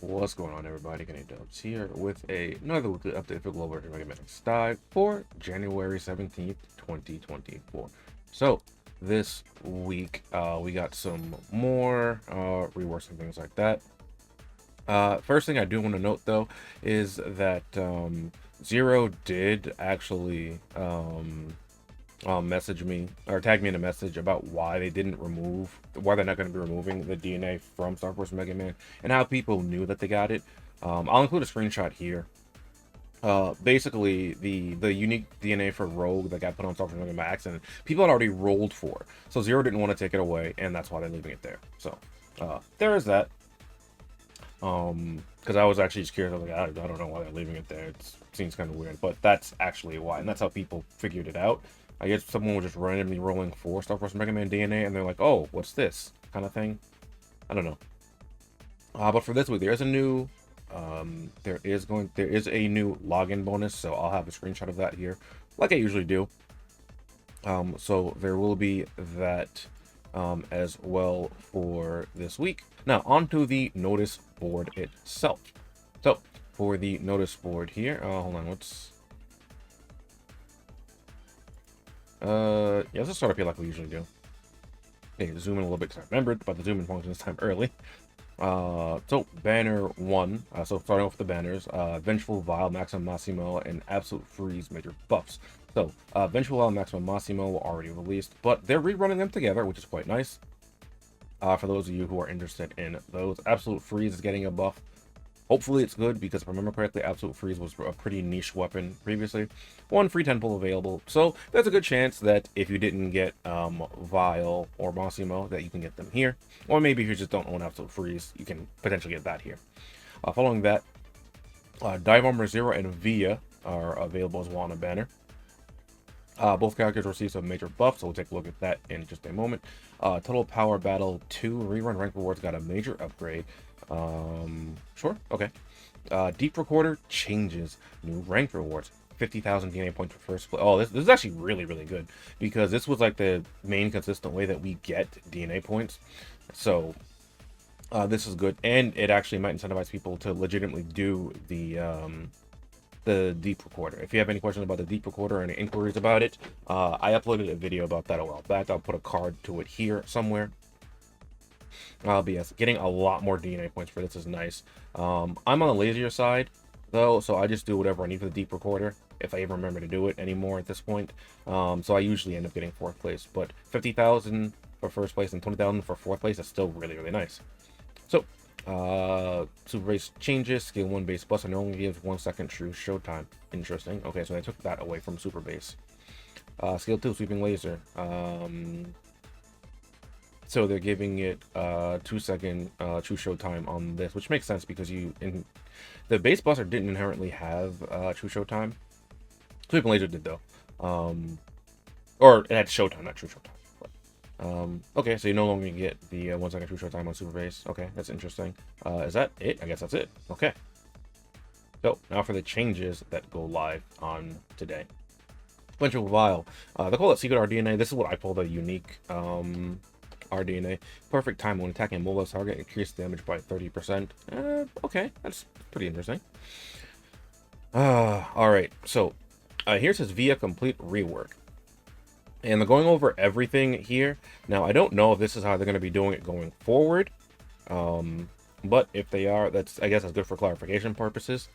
What's going on, everybody? TheKennyDubz here with another weekly update for Global Mega Man Style for January 17th, 2024. So, this week, we got some more reworks and things like that. First thing I do want to note, though, is that Zero did actually message me or tag me in a message about why they're not going to be removing the DNA from Star Wars Mega Man and how people knew that they got it. I'll include a screenshot here. Basically, the unique DNA for Rogue that got put on Star Wars Mega Man by accident, people had already rolled for, so Zero didn't want to take it away, and that's why they're leaving it there. So there is that. Because I was actually just curious. I was like, I don't know why they're leaving it there. It seems kind of weird, but that's actually why, and that's how people figured it out. I guess someone was just randomly rolling for Star Wars Mega Man DNA, and they're like, "Oh, what's this?" kind of thing. I don't know. But for this week, there is a new, there is a new login bonus. So I'll have a screenshot of that here, like I usually do. So there will be that as well for this week. Now onto the notice board itself. So for the notice board here, hold on, yeah, let's just start up here like we usually do. Okay, zoom in a little bit because I remembered about the zoom in function this time early. So banner 1, so starting off with the banners, Vengeful Vile, Maximum Massimo, and Absolute Freeze major buffs. So Vengeful Vile and Maximum Massimo were already released, but they're rerunning them together, which is quite nice. For those of you who are interested in those, Absolute Freeze is getting a buff. Hopefully it's good, because if I remember correctly, Absolute Freeze was a pretty niche weapon previously. One free 10 pull available, so there's a good chance that if you didn't get Vile or Massimo, that you can get them here. Or maybe if you just don't own Absolute Freeze, you can potentially get that here. Following that, Dive Armor Zero and Via are available as well on a banner. Both characters receive some major buffs, so we'll take a look at that in just a moment. Total Power Battle 2 Rerun Rank Rewards got a major upgrade. Sure, okay. Deep Recorder changes, new rank rewards, 50,000 DNA points for first place. Oh, this is actually really, really good, because this was like the main consistent way that we get DNA points. So this is good, and it actually might incentivize people to legitimately do the Deep Recorder. If you have any questions about the Deep Recorder or any inquiries about it, I uploaded a video about that a while back. I'll put a card to it here somewhere. But yes, getting a lot more DNA points for this is nice. I'm on the lazier side, though, so I just do whatever I need for the Deep Recorder, if I even remember to do it anymore at this point. So I usually end up getting 4th place, but 50,000 for first place and 20,000 for 4th place is still really, really nice. So, Super Base changes, Skill 1 base plus, and only gives 1 second true showtime. Interesting. Okay, so they took that away from Super Base. Skill 2, Sweeping Laser. So they're giving it 2 second true showtime on this, which makes sense because the base buster didn't inherently have true showtime. Sweeping Laser did though, or it had showtime, not true showtime. Okay, so you no longer get the 1 second true showtime on Super Base. Okay, that's interesting. Is that it? I guess that's it. Okay. So now for the changes that go live on today. Vengeful Vile. They call it Secret RDNA. This is what I call the unique RDNA. Perfect time when attacking a mobile target, increased damage by 30%. Okay, that's pretty interesting. Alright, so here says via complete rework. And they're going over everything here. Now, I don't know if this is how they're going to be doing it going forward. But if they are, I guess that's good for clarification purposes.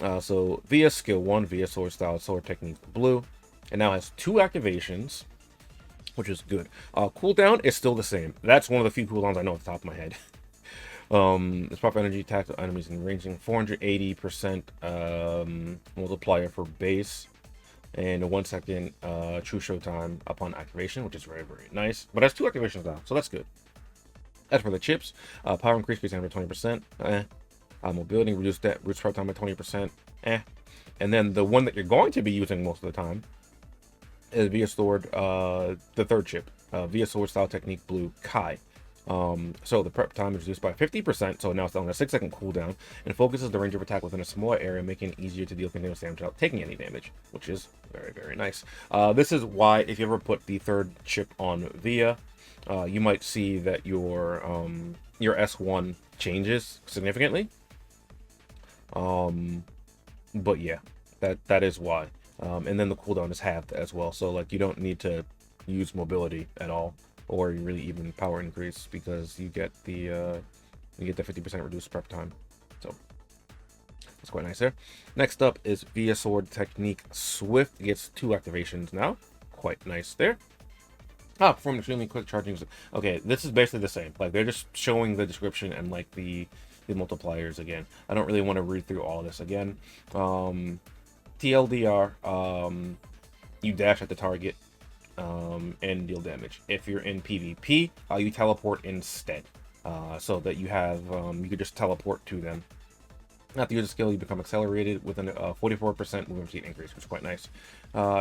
So via skill 1, via sword style, sword technique blue. It now has 2 activations, which is good. Cooldown is still the same. That's one of the few cooldowns I know off the top of my head. It's proper energy attack to enemies in ranging, 480% multiplier for base, and a 1 second true showtime upon activation, which is very, very nice. But it has 2 activations now, so that's good. As for the chips, power increase, by 20%. Mobility, reduce that root sprout time by 20%. And then the one that you're going to be using most of the time is via sword, the 3rd chip, via sword style technique blue Kai. So the prep time is reduced by 50%, so now it's on a 6 second cooldown, and focuses the range of attack within a smaller area, making it easier to deal continuous damage without taking any damage, which is very, very nice. This is why, if you ever put the 3rd chip on via, you might see that your S1 changes significantly. But yeah, that is why. And then the cooldown is halved as well, so like you don't need to use mobility at all, or really even power increase, because you get the 50% reduced prep time. So that's quite nice there. Next up is Via Sword Technique Swift. It gets 2 activations now. Quite nice there. Perform extremely quick charging. Okay, this is basically the same. Like, they're just showing the description and like the multipliers again. I don't really want to read through all this again. TLDR, you dash at the target and deal damage. If you're in PvP, you teleport instead, so that you have you could just teleport to them. After you use a skill, you become accelerated with a 44% movement speed increase, which is quite nice.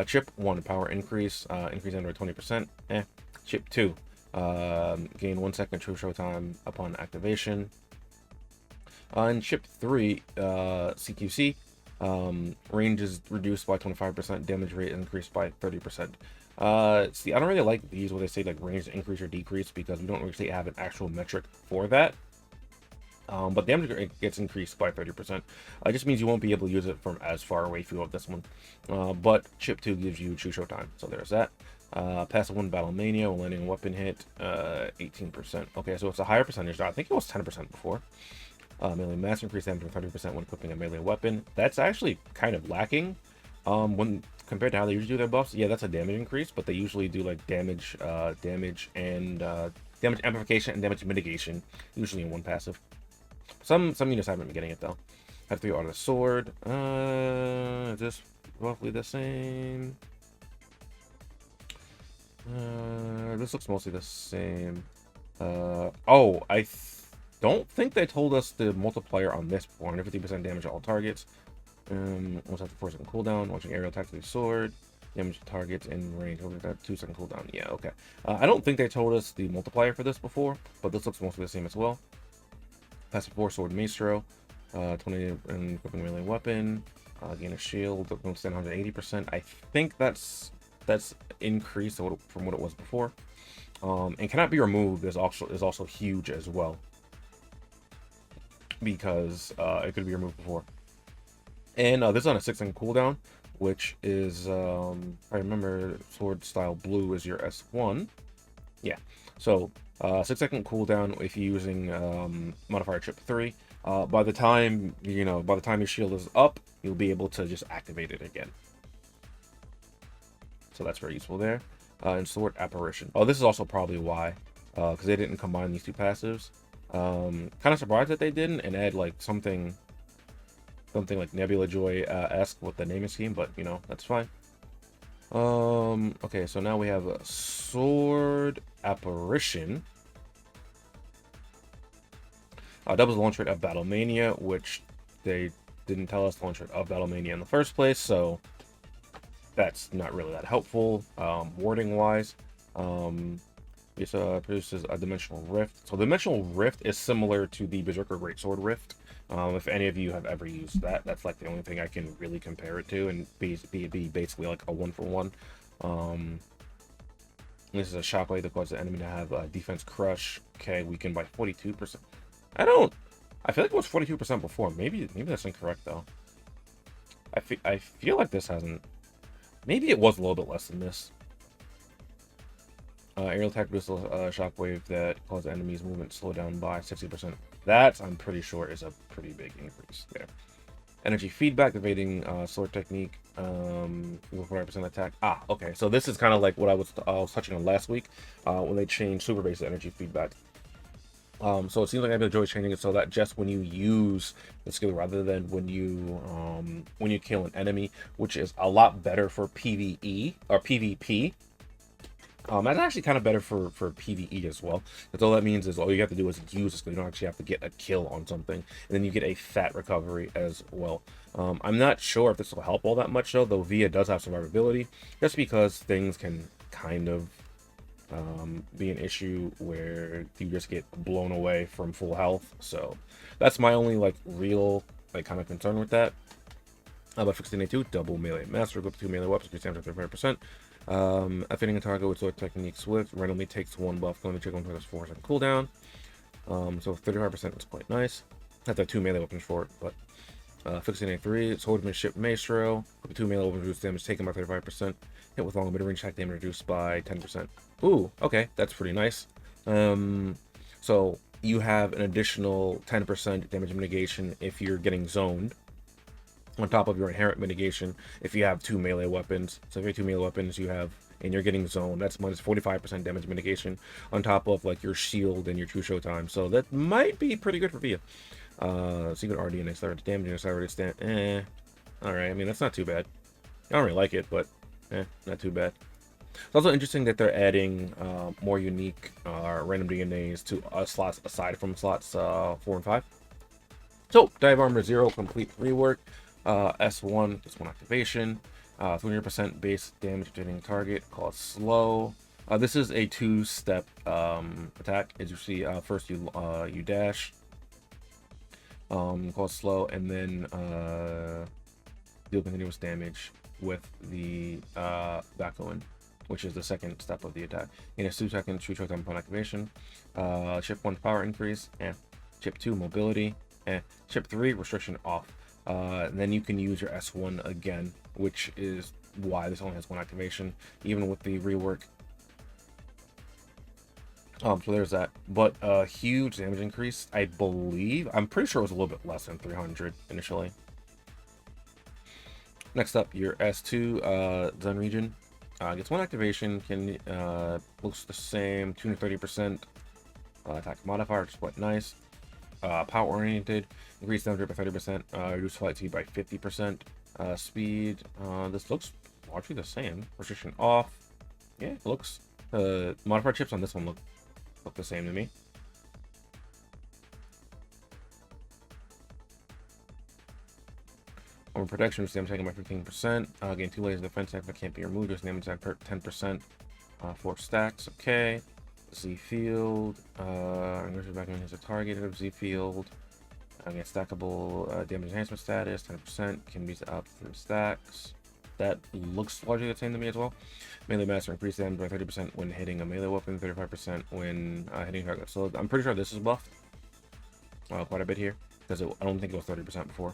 Chip 1, power increase, increase under 20%. Chip 2, gain 1 second true show time upon activation. And chip 3, CQC, range is reduced by 25%, damage rate increased by 30%. See, I don't really like these where they say like range increase or decrease, because we don't really have an actual metric for that. But damage rate gets increased by 30%. It just means you won't be able to use it from as far away if you have this one. But chip 2 gives you true show time, so there's that. Passive 1, Battle Mania, when landing a weapon hit, 18%. Okay, so it's a higher percentage. I think it was 10% before. Melee mass increase damage by 30% when equipping a melee weapon. That's actually kind of lacking when compared to how they usually do their buffs. Yeah, that's a damage increase, but they usually do like damage and damage amplification and damage mitigation, usually in one passive. Some units haven't been getting it though. Have 3 auto sword. Is this roughly the same? This looks mostly the same. Oh, I don't think they told us the multiplier on this before. 150% damage to all targets. Once after 4-second cooldown, launching aerial attack with sword. Damage to targets in range over that 2-second cooldown. Yeah, okay. I don't think they told us the multiplier for this before, but this looks mostly the same as well. Passive 4, sword maestro. 20 and equipping melee weapon. Gain a shield, don't stand 180%. I think that's increased from what it was before. And cannot be removed is also huge as well, because it could be removed before. And this is on a 6-second cooldown, which is I remember sword style blue is your S1. Yeah, so 6-second cooldown if you're using modifier chip 3. By the time your shield is up, you'll be able to just activate it again. So that's very useful there. And sword apparition. Oh, this is also probably why, because they didn't combine these 2 passives. Kind of surprised that they didn't and add like something like Nebula Joy esque with the naming scheme, but you know, that's fine. Okay, so now we have a sword apparition. Doubles the launch rate of Battle Mania, which they didn't tell us the launch rate of Battle Mania in the first place, so that's not really that helpful wording wise. It produces a dimensional rift. So dimensional rift is similar to the Berserker Greatsword rift. If any of you have ever used that, that's like the only thing I can really compare it to, and be basically like a 1-for-1. This is a shockwave that causes the enemy to have defense crush. Okay, weakened by 42%. I feel like it was 42% before. Maybe that's incorrect though. I feel like this hasn't. Maybe it was a little bit less than this. Aerial attack produces a shockwave that causes enemies' movement slow down by 60%. That, I'm pretty sure, is a pretty big increase there. Energy feedback, evading sword technique, 45% attack. Okay, so this is kind of like what I was touching on last week when they changed super base energy feedback. So it seems like I've enjoyed changing it so that just when you use the skill rather than when you kill an enemy, which is a lot better for PvE or PvP. That's actually kind of better for PvE as well. Because all that means is all you have to do is use this. You don't actually have to get a kill on something, and then you get a fat recovery as well. I'm not sure if this will help all that much though Via does have survivability, just because things can kind of be an issue where you just get blown away from full health. So that's my only like real like kind of concern with that. But 1682, double melee master, equip 2 melee weapons, increase damage by 35%. Affecting a target with sword technique swift randomly takes 1 buff, going to check 1 for this 4-second cooldown. So 35% is quite nice. Have to have 2 melee weapons for it, but Fixing A3, Swordsmanship Maestro. With 2 melee weapons reduce damage taken by 35%. Hit with long mid-range attack damage reduced by 10%. Ooh, okay, that's pretty nice. So you have an additional 10% damage mitigation if you're getting zoned, on top of your inherent mitigation if you have 2 melee weapons. So if you have 2 melee weapons, you have, and you're getting zoned, that's minus 45% damage mitigation on top of like your shield and your true showtime. So that might be pretty good for Via. Secret RD and accelerated damage and accelerated stand. Alright, I mean, that's not too bad. I don't really like it, but not too bad. It's also interesting that they're adding more unique random DNAs to slots aside from slots 4 and 5. So, Dive Armor 0, complete rework. S1, just 1 activation. 300% base damage to hitting target, called slow. This is a 2-step attack. As you see, first you dash, called slow, and then deal continuous damage with the back going, which is the second step of the attack. In a 2-second true showtime upon activation. Chip 1 power increase, Chip 2 mobility, Chip 3 restriction off. And then you can use your S1 again, which is why this only has 1 activation, even with the rework. So there's that. But huge damage increase, I believe. I'm pretty sure it was a little bit less than 300 initially. Next up, your S2 Zen region. Gets 1 activation, can looks the same, 230% attack modifier, which is quite nice. Power oriented, increase damage by 30%, reduce flight speed by 50%. Speed, this looks largely the same. Restriction off. Yeah, it looks. Modifier chips on this one look the same to me. Armor protection, reduce damage taken by 15%. Gain 2 layers of defense attack that can't be removed. Reduce damage attack per 10%. 4 stacks. Okay. Z field. Back when has a target of Z field. Again, stackable damage enhancement status, 10%. Can be up 3 stacks. That looks largely the same to me as well. Melee master, increase damage by 30% when hitting a melee weapon, 35% when hitting a target. So I'm pretty sure this is buffed quite a bit here, because I don't think it was 30% before.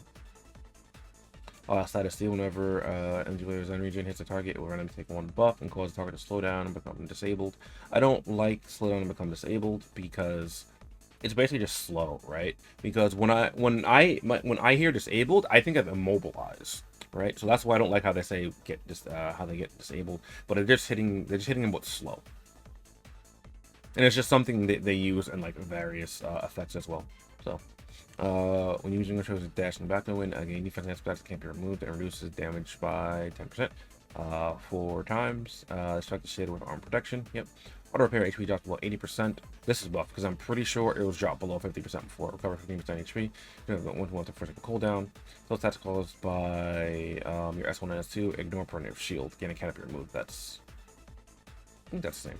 Status steal, whenever energy player's Zen region hits a target, it will randomly take 1 buff and cause the target to slow down and become disabled. I don't like slow down and become disabled because it's basically just slow, right? Because when I hear disabled, I think of immobilized, right? So that's why I don't like how they say how they get disabled. But they're just hitting them with slow, and it's just something that they use in like various effects as well. So when using the chosen dash in the back win, again, defense aspects can't be removed and reduces damage by 10%. 4 times. This effect is shaded with arm protection. Yep. Auto repair HP drops below 80%. This is buff because I'm pretty sure it was dropped below 50% before. Recover 15% HP. You have 1 to 1 cooldown. So that's caused by your S1 and S2. Ignore permanent shield. Gain a canopy removed. I think that's the same.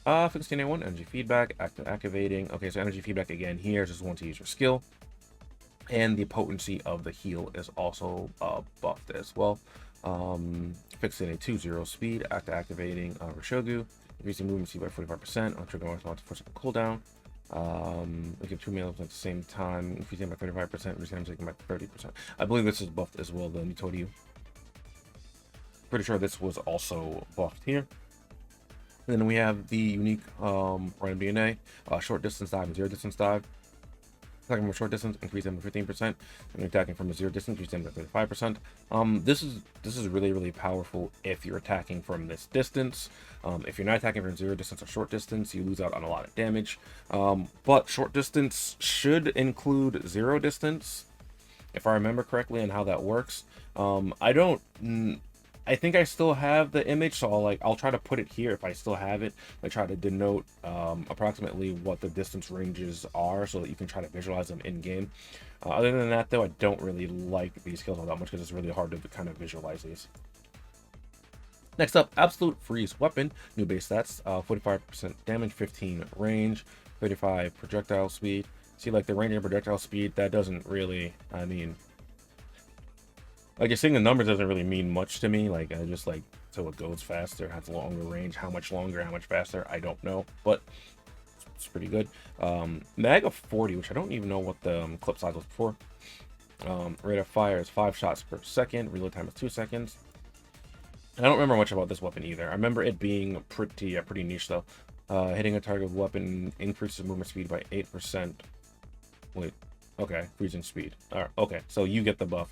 15A1 energy feedback. Activating. Okay, so energy feedback again here is just one to use your skill. And the potency of the heal is also buffed as well. Fixing a 2-0 speed after activating Rishogu. Increasing movement speed by 45% on trigger once for some cooldown. We give 2 melee at the same time, increasing by 35%, reducing damage by 30%. I believe this is buffed as well, though, Mitodio. Pretty sure this was also buffed here. And then we have the unique random DNA, short distance dive and 0 distance dive. Attacking from a short distance, increase them by 15%, and attacking from a 0 distance, increase them by 35%. This is really powerful if you're attacking from this distance. If you're not attacking from 0 distance or short distance, you lose out on a lot of damage. But short distance should include 0 distance, if I remember correctly, and how that works. I think I still have the image, so I'll try to put it here if I still have it. I try to denote approximately what the distance ranges are so that you can try to visualize them in game. Other than that, though, I don't really like these skills all that much because it's really hard to kind of visualize these. Next up, Absolute Freeze Weapon, new base stats, 45% damage, 15 range, 35 projectile speed. See, like the range and projectile speed, that doesn't really, I mean, like, just seeing the numbers doesn't really mean much to me. Like, I just like, so it goes faster, has longer range. How much longer, how much faster, I don't know. But it's pretty good. Mag of 40, which I don't even know what the clip size was before. Rate of fire is 5 shots per second. Reload time is 2 seconds. And I don't remember much about this weapon either. I remember it being pretty niche though. Hitting a target with weapon increases movement speed by 8%. Wait, okay, freezing speed. Alright, okay, so you get the buff.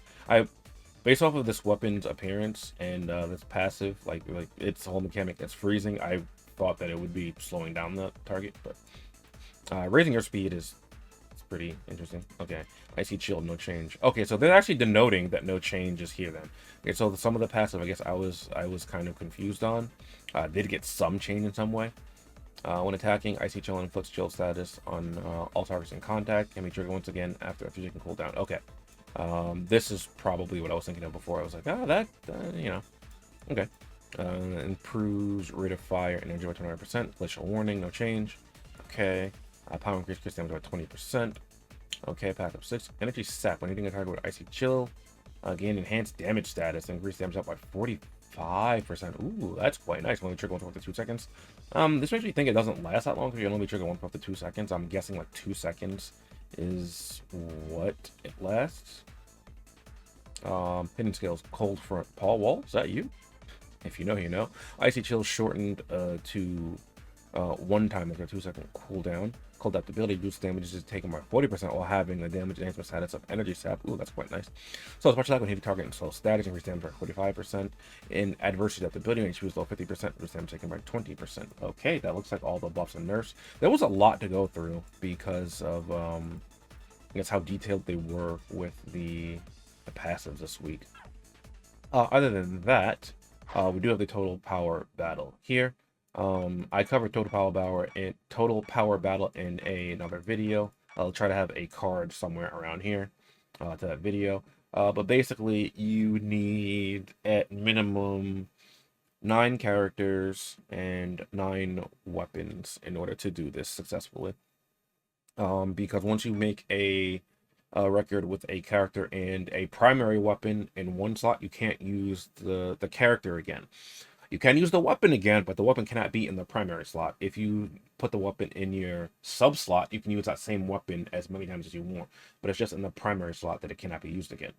Based off of this weapon's appearance and this passive, like its whole mechanic that's freezing, I thought that it would be slowing down the target, but raising your speed is pretty interesting. Okay, icy chill, no change. Okay, so they're actually denoting that no change is here then. Okay, so some of the passive, I guess I was kind of confused on. Did get some change in some way. When attacking, icy chill inflicts chill status on all targets in contact. Can be triggered once again after a few seconds cooldown. Okay. This is probably what I was thinking of before. I was like, oh, that, you know, okay. Improves rate of fire energy by 29%. Glacial warning, no change. Okay. Power increase crit damage by 20%. Okay, path up 6. Energy sap. When hitting a target with icy chill, gain enhanced damage status. Increase damage up by 45%. Ooh, that's quite nice. Only trigger once after 2 seconds. This makes me think it doesn't last that long because you only trigger once after 2 seconds. I'm guessing like 2 seconds is what it lasts. Hidden skills, cold front paw wall. Is that you? If you know, you know. Icy chill shortened to 1 time after a 2-second cooldown. Cold adaptability boosts damage is taken by 40% while having the damage enhancement status of energy sap. Ooh, that's quite nice. So as much as I can hit a target and slow status, increase damage by 45%. In adversity adaptability, when you choose low 50%, reduce damage taken by 20%. Okay, that looks like all the buffs and nerfs. There was a lot to go through because of I guess how detailed they were with the passives this week. Other than that, we do have the total power battle here. I covered total power battle in another video. I'll try to have a card somewhere around here to that video. But basically, you need at minimum 9 characters and 9 weapons in order to do this successfully. Because once you make a record with a character and a primary weapon in one slot, you can't use the character again. You can use the weapon again, but the weapon cannot be in the primary slot. If you put the weapon in your sub slot, you can use that same weapon as many times as you want, but it's just in the primary slot that it cannot be used again.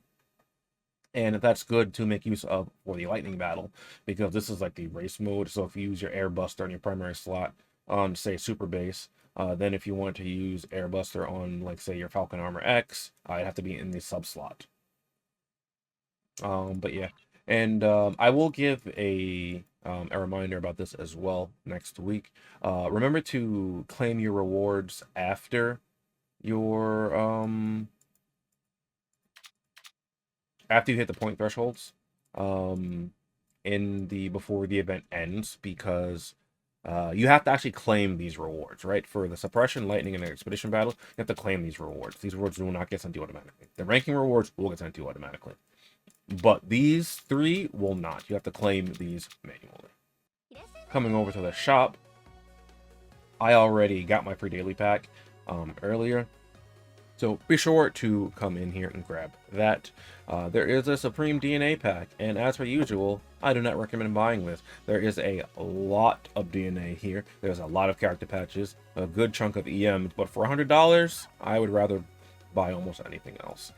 And that's good to make use of for the lightning battle, because this is like the race mode. So if you use your air buster on your primary slot on, say, super base, then if you want to use air buster on, like, say, your Falcon Armor X, it'd have to be in the sub slot. But yeah, and I will give a reminder about this as well next week. Remember to claim your rewards after your after you hit the point thresholds before the event ends, because you have to actually claim these rewards, right? For the suppression, lightning, and expedition battle, you have to claim these rewards. These rewards will not get sent to you automatically. The ranking rewards will get sent to you automatically, but these 3 will not. You have to claim these manually. Coming over to the shop, I already got my free daily pack earlier, so be sure to come in here and grab that. There is a Supreme DNA pack, and as per usual, I do not recommend buying this. There is a lot of DNA here. There's a lot of character patches, a good chunk of EMs, but for $100, I would rather buy almost anything else.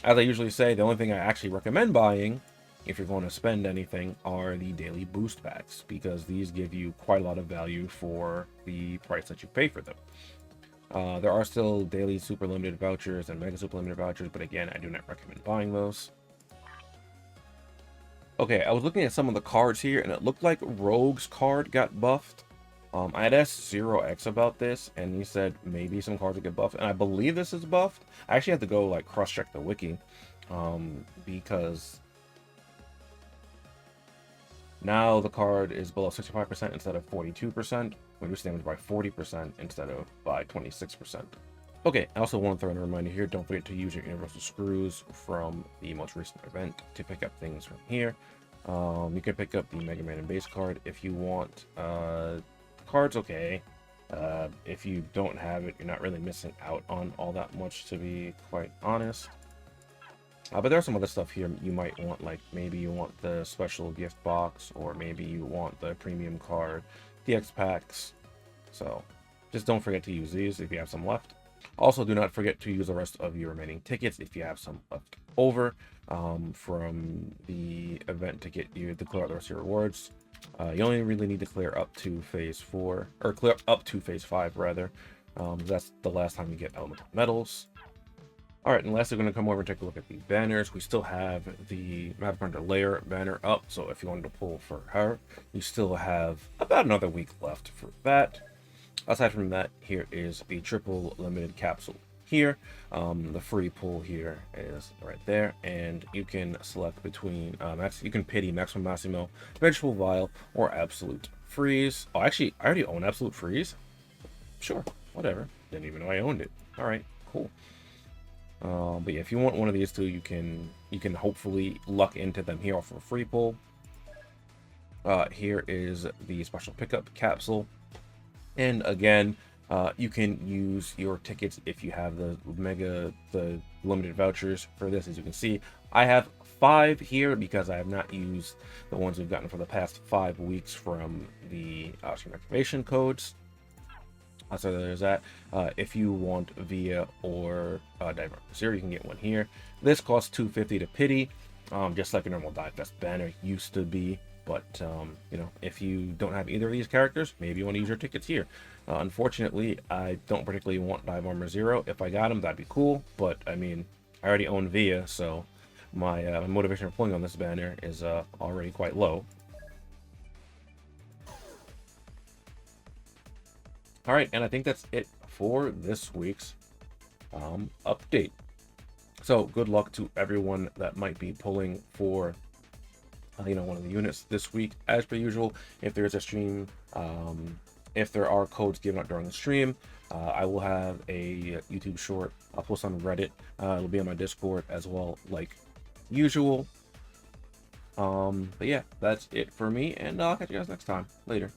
As I usually say, the only thing I actually recommend buying, if you're going to spend anything, are the daily boost packs, because these give you quite a lot of value for the price that you pay for them. There are still daily super limited vouchers and mega super limited vouchers, but again, I do not recommend buying those. Okay, I was looking at some of the cards here, and it looked like Rogue's card got buffed. I had asked 0x about this, and he said maybe some cards would get buffed, and I believe this is buffed. I actually have to go like cross-check the wiki, because now the card is below 65% instead of 42%, reduce damage by 40% instead of by 26%. Okay, I also want to throw in a reminder here, don't forget to use your universal screws from the most recent event to pick up things from here. You can pick up the Mega Man and base card if you want. Card's okay. If you don't have it, you're not really missing out on all that much, to be quite honest. But there's some other stuff here you might want, like maybe you want the special gift box, or maybe you want the premium card, the X packs. So just don't forget to use these if you have some left. Also, do not forget to use the rest of your remaining tickets if you have some left over from the event to get you to clear out the rest of your rewards. You only really need to clear up to phase 4, or clear up to phase 5 rather. That's the last time you get elemental medals. Alright, and lastly, we're going to come over and take a look at the banners. We still have the Map Hunter Layer banner up, so if you wanted to pull for her, you still have about another week left for that. Aside from that, here is the triple limited capsule here. The free pull here is right there, and you can select between you can pity Maximum Massimo, Vengeful Vial, or Absolute Freeze. Oh, actually, I already own Absolute Freeze. Sure, whatever. Didn't even know I owned it. All right, cool. But yeah, if you want one of these two, you can hopefully luck into them here off of a free pull. Here is the special pickup capsule. And again, you can use your tickets if you have the limited vouchers for this. As you can see, I have 5 here because I have not used the ones we've gotten for the past 5 weeks from the stream activation codes. So there's that. If you want Via or Diver Zero, you can get one here. This costs $250 to pity, just like a normal Dive Fest banner used to be. But, you know, if you don't have either of these characters, maybe you want to use your tickets here. Unfortunately, I don't particularly want Dive Armor Zero. If I got him, that'd be cool. But, I mean, I already own Via, so my motivation for pulling on this banner is already quite low. Alright, and I think that's it for this week's update. So, good luck to everyone that might be pulling for one of the units this week. As per usual, if there's a stream, if there are codes given out during the stream, I will have a YouTube short. I'll post on Reddit. It'll be on my Discord as well, like usual. But yeah, that's it for me, and I'll catch you guys next time. Later.